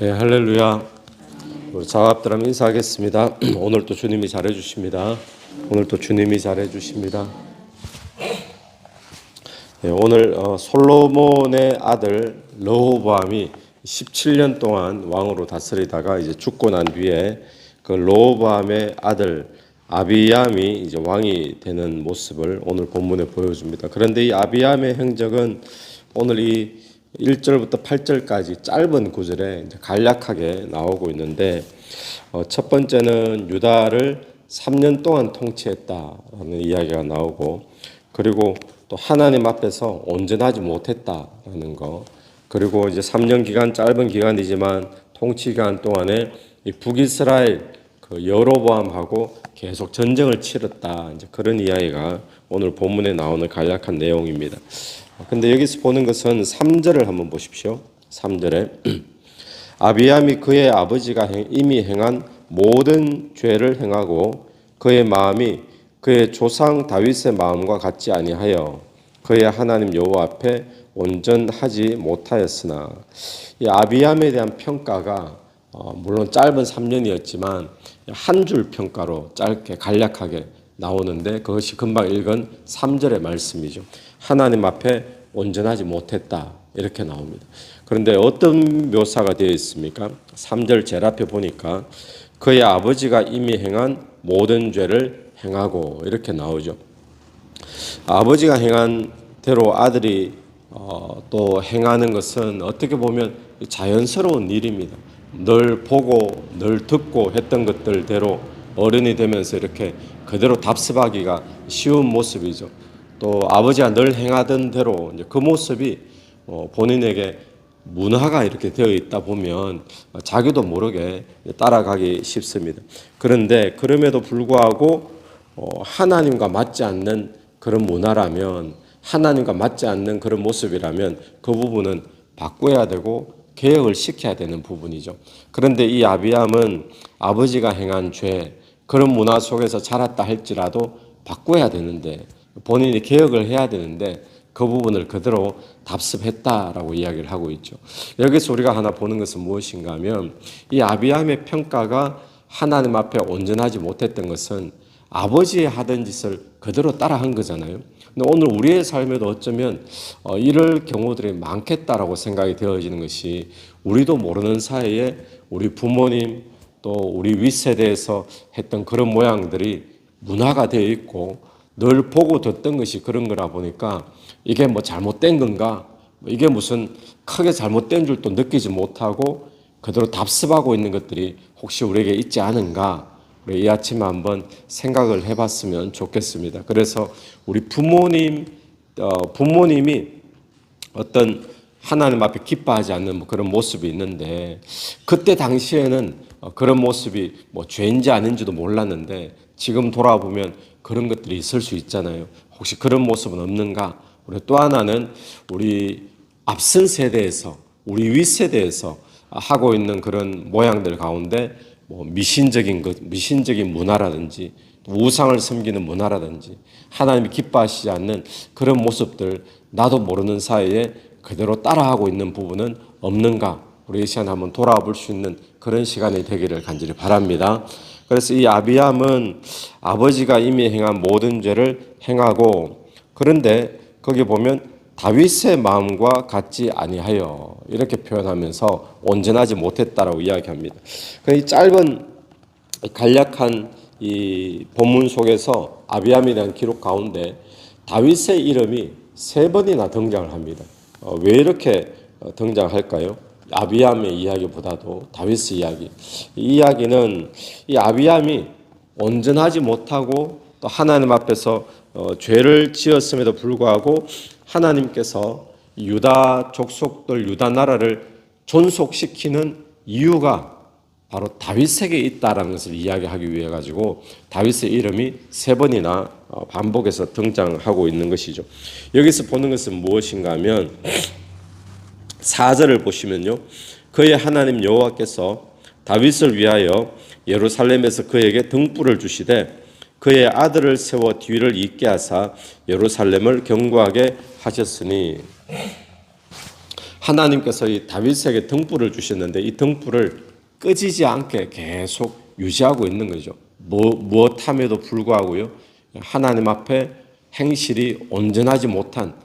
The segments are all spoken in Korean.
네, 할렐루야. 우리 자합들 한번 인사하겠습니다. 오늘도 주님이 잘해주십니다. 오늘도 주님이 잘해주십니다. 네, 오늘 솔로몬의 아들 르호보암이 17년 동안 왕으로 다스리다가 이제 죽고 난 뒤에 그 르호보암의 아들 아비암이 이제 왕이 되는 모습을 오늘 본문에 보여줍니다. 그런데 이 아비암의 행적은 오늘 이 1절부터 8절까지 짧은 구절에 간략하게 나오고 있는데 첫 번째는 유다를 3년 동안 통치했다라는 이야기가 나오고, 그리고 또 하나님 앞에서 온전하지 못했다라는 거, 그리고 이제 3년 기간, 짧은 기간이지만 통치 기간 동안에 이 북이스라엘 그 여로보암하고 계속 전쟁을 치렀다, 이제 그런 이야기가 오늘 본문에 나오는 간략한 내용입니다. 근데 여기서 보는 것은 3절을 한번 보십시오. 3절에 아비암이 그의 아버지가 이미 행한 모든 죄를 행하고 그의 마음이 그의 조상 다윗의 마음과 같지 아니하여 그의 하나님 여호와 앞에 온전하지 못하였으나, 이 아비암에 대한 평가가 물론 짧은 3년이었지만 한 줄 평가로 짧게 간략하게 나오는데, 그것이 금방 읽은 3절의 말씀이죠. 하나님 앞에 온전하지 못했다, 이렇게 나옵니다. 그런데 어떤 묘사가 되어 있습니까? 3절 제일 앞에 보니까 그의 아버지가 이미 행한 모든 죄를 행하고, 이렇게 나오죠. 아버지가 행한 대로 아들이 또 행하는 것은 어떻게 보면 자연스러운 일입니다. 늘 보고 늘 듣고 했던 것들대로 어른이 되면서 이렇게 그대로 답습하기가 쉬운 모습이죠. 또 아버지가 늘 행하던 대로 이제 그 모습이 본인에게 문화가 이렇게 되어 있다 보면 자기도 모르게 따라가기 쉽습니다. 그런데 그럼에도 불구하고 하나님과 맞지 않는 그런 문화라면, 하나님과 맞지 않는 그런 모습이라면 그 부분은 바꿔야 되고 개혁을 시켜야 되는 부분이죠. 그런데 이 아비암은 아버지가 행한 죄, 그런 문화 속에서 자랐다 할지라도 바꿔야 되는데, 본인이 개혁을 해야 되는데 그 부분을 그대로 답습했다라고 이야기를 하고 있죠. 여기서 우리가 하나 보는 것은 무엇인가 하면, 이 아비암의 평가가 하나님 앞에 온전하지 못했던 것은 아버지의 하던 짓을 그대로 따라한 거잖아요. 근데 오늘 우리의 삶에도 어쩌면 이럴 경우들이 많겠다라고 생각이 되어지는 것이, 우리도 모르는 사이에 우리 부모님 또 우리 윗세대에서 했던 그런 모양들이 문화가 되어 있고 늘 보고 듣던 것이 그런 거라 보니까 이게 뭐 잘못된 건가, 이게 무슨 크게 잘못된 줄도 느끼지 못하고 그대로 답습하고 있는 것들이 혹시 우리에게 있지 않은가, 우리 이 아침에 한번 생각을 해봤으면 좋겠습니다. 그래서 우리 부모님이 어떤 하나님 앞에 기뻐하지 않는 그런 모습이 있는데, 그때 당시에는 그런 모습이 뭐 죄인지 아닌지도 몰랐는데 지금 돌아보면 그런 것들이 있을 수 있잖아요. 혹시 그런 모습은 없는가? 우리 또 하나는 우리 앞선 세대에서, 우리 윗세대에서 하고 있는 그런 모양들 가운데 뭐 미신적인 문화라든지 우상을 섬기는 문화라든지 하나님이 기뻐하시지 않는 그런 모습들, 나도 모르는 사이에 그대로 따라하고 있는 부분은 없는가? 우리 이 시간 한번 돌아볼 수 있는 그런 시간이 되기를 간절히 바랍니다. 그래서 이 아비암은 아버지가 이미 행한 모든 죄를 행하고, 그런데 거기 보면 다윗의 마음과 같지 아니하여, 이렇게 표현하면서 온전하지 못했다라고 이야기합니다. 이 짧은 간략한 이 본문 속에서 아비암에 대한 기록 가운데 다윗의 이름이 3번이나 등장을 합니다. 왜 이렇게 등장할까요? 아비암의 이야기보다도 다윗의 이야기. 이 이야기는 이 아비암이 온전하지 못하고 또 하나님 앞에서 죄를 지었음에도 불구하고 하나님께서 유다 족속들, 유다 나라를 존속시키는 이유가 바로 다윗에게 있다라는 것을 이야기하기 위해 가지고 다윗의 이름이 3번이나 반복해서 등장하고 있는 것이죠. 여기서 보는 것은 무엇인가 하면 4절을 보시면요, 그의 하나님 여호와께서 다윗을 위하여 예루살렘에서 그에게 등불을 주시되 그의 아들을 세워 뒤를 잇게 하사 예루살렘을 견고하게 하셨으니, 하나님께서 이 다윗에게 등불을 주셨는데 이 등불을 꺼지지 않게 계속 유지하고 있는 거죠. 무엇함에도 불구하고요. 하나님 앞에 행실이 온전하지 못한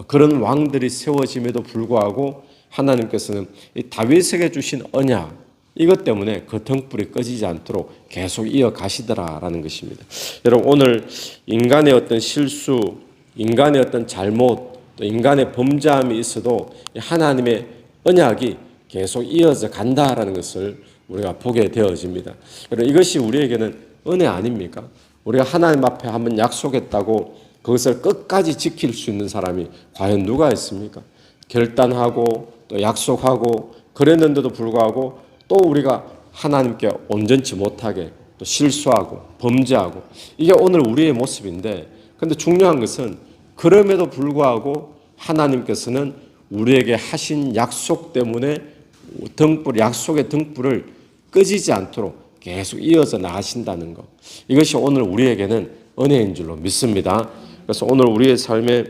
그런 왕들이 세워짐에도 불구하고 하나님께서는 이 다윗에게 주신 언약 이것 때문에 그 등불이 꺼지지 않도록 계속 이어가시더라라는 것입니다. 여러분 오늘 인간의 어떤 실수, 인간의 어떤 잘못, 또 인간의 범죄함이 있어도 하나님의 언약이 계속 이어져 간다라는 것을 우리가 보게 되어집니다. 여러분 이것이 우리에게는 은혜 아닙니까? 우리가 하나님 앞에 한번 약속했다고 그것을 끝까지 지킬 수 있는 사람이 과연 누가 있습니까? 결단하고 또 약속하고 그랬는데도 불구하고 또 우리가 하나님께 온전치 못하게 또 실수하고 범죄하고 이게 오늘 우리의 모습인데 근데 중요한 것은 그럼에도 불구하고 하나님께서는 우리에게 하신 약속 때문에 약속의 등불을 꺼지지 않도록 계속 이어져 나가신다는 것. 이것이 오늘 우리에게는 은혜인 줄로 믿습니다. 그래서 오늘 우리의 삶에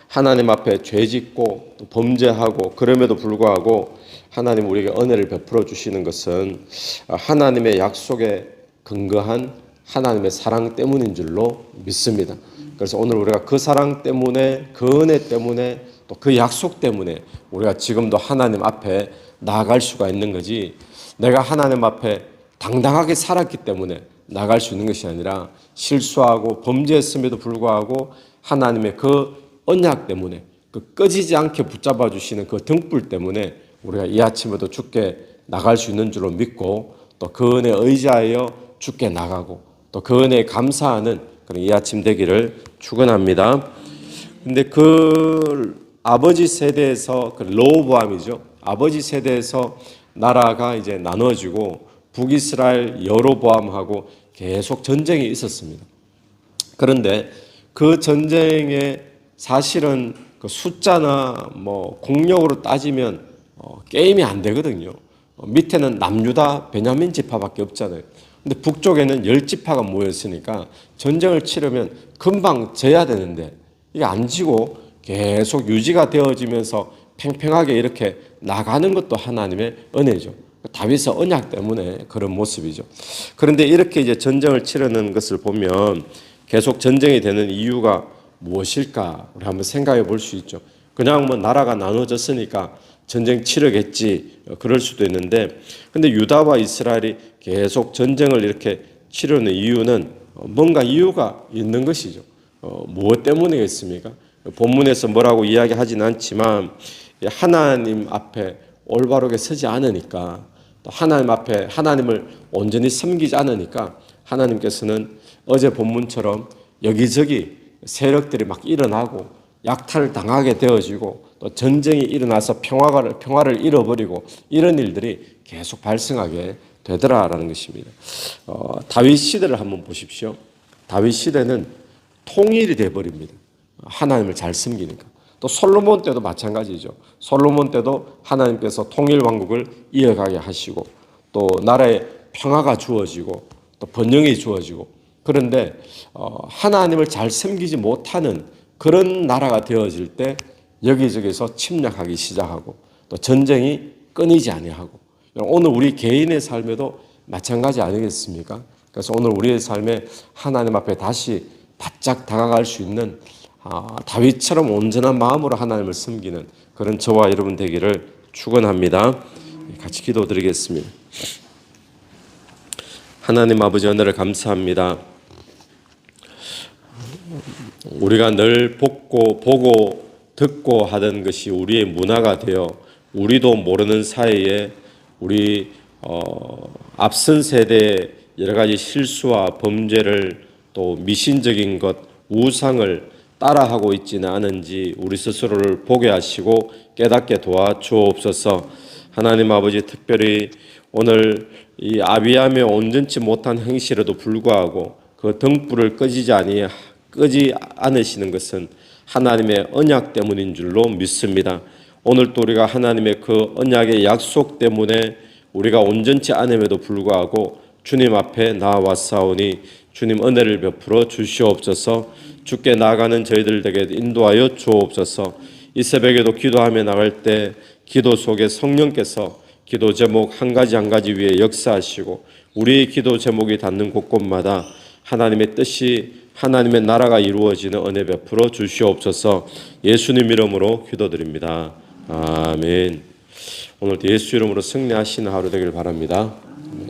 하나님 앞에 죄짓고 또 범죄하고 그럼에도 불구하고 하나님 우리에게 은혜를 베풀어 주시는 것은 하나님의 약속에 근거한 하나님의 사랑 때문인 줄로 믿습니다. 그래서 오늘 우리가 그 사랑 때문에 그 은혜 때문에 또 그 약속 때문에 우리가 지금도 하나님 앞에 나아갈 수가 있는 거지 내가 하나님 앞에 당당하게 살았기 때문에 나갈 수 있는 것이 아니라 실수하고 범죄했음에도 불구하고 하나님의 그 언약 때문에 그 꺼지지 않게 붙잡아 주시는 그 등불 때문에 우리가 이 아침에도 주께 나갈 수 있는 줄로 믿고 또 그 은혜에 의지하여 주께 나가고 또 그 은혜에 감사하는 그런 이 아침 되기를 축원합니다. 근데 그 아버지 세대에서 그 르호보암이죠. 아버지 세대에서 나라가 이제 나눠지고 북이스라엘 여로보암하고 계속 전쟁이 있었습니다. 그런데 그 전쟁에 사실은 그 숫자나 뭐 국력으로 따지면 게임이 안 되거든요. 밑에는 남유다 베냐민 지파밖에 없잖아요. 근데 북쪽에는 10지파가 모였으니까 전쟁을 치르면 금방 져야 되는데 이게 안 지고 계속 유지가 되어지면서 팽팽하게 이렇게 나가는 것도 하나님의 은혜죠. 다윗의 언약 때문에 그런 모습이죠. 그런데 이렇게 이제 전쟁을 치르는 것을 보면 계속 전쟁이 되는 이유가 무엇일까? 우리 한번 생각해 볼 수 있죠. 그냥 뭐 나라가 나눠졌으니까 전쟁 치르겠지 그럴 수도 있는데 근데 유다와 이스라엘이 계속 전쟁을 이렇게 치르는 이유는 뭔가 이유가 있는 것이죠. 무엇 때문이겠습니까? 본문에서 뭐라고 이야기하진 않지만 하나님 앞에 올바르게 서지 않으니까 또 하나님 앞에 하나님을 온전히 섬기지 않으니까 하나님께서는 어제 본문처럼 여기저기 세력들이 막 일어나고 약탈을 당하게 되어지고 또 전쟁이 일어나서 평화를 잃어버리고 이런 일들이 계속 발생하게 되더라라는 것입니다. 다윗 시대를 한번 보십시오. 다윗 시대는 통일이 되어버립니다. 하나님을 잘 섬기니까. 또 솔로몬 때도 마찬가지죠. 솔로몬 때도 하나님께서 통일 왕국을 이어가게 하시고 또 나라에 평화가 주어지고 또 번영이 주어지고 그런데 하나님을 잘 섬기지 못하는 그런 나라가 되어질 때 여기저기서 침략하기 시작하고 또 전쟁이 끊이지 아니하고 오늘 우리 개인의 삶에도 마찬가지 아니겠습니까? 그래서 오늘 우리의 삶에 하나님 앞에 다시 바짝 다가갈 수 있는 다윗처럼 온전한 마음으로 하나님을 섬기는 그런 저와 여러분 되기를 축원합니다. 같이 기도드리겠습니다. 하나님 아버지 은혜를 감사합니다. 우리가 늘 보고 듣고 하던 것이 우리의 문화가 되어 우리도 모르는 사이에 우리 앞선 세대의 여러 가지 실수와 범죄를 또 미신적인 것, 우상을 따라하고 있지는 않은지 우리 스스로를 보게 하시고 깨닫게 도와주옵소서. 하나님 아버지 특별히 오늘 이 아비암의 온전치 못한 행실에도 불구하고 그 등불을 끄지 않으시는 것은 하나님의 언약 때문인 줄로 믿습니다. 오늘 또 우리가 하나님의 그 언약의 약속 때문에 우리가 온전치 않음에도 불구하고 주님 앞에 나와사오니 주님 은혜를 베풀어 주시옵소서. 주께 나아가는 저희들에게 인도하여 주옵소서. 이 새벽에도 기도하며 나갈 때 기도 속에 성령께서 기도 제목 한 가지 한 가지 위에 역사하시고 우리의 기도 제목이 닿는 곳곳마다 하나님의 뜻이 하나님의 나라가 이루어지는 은혜 베풀어 주시옵소서. 예수님 이름으로 기도드립니다. 아멘. 오늘도 예수 이름으로 승리하시는 하루 되길 바랍니다.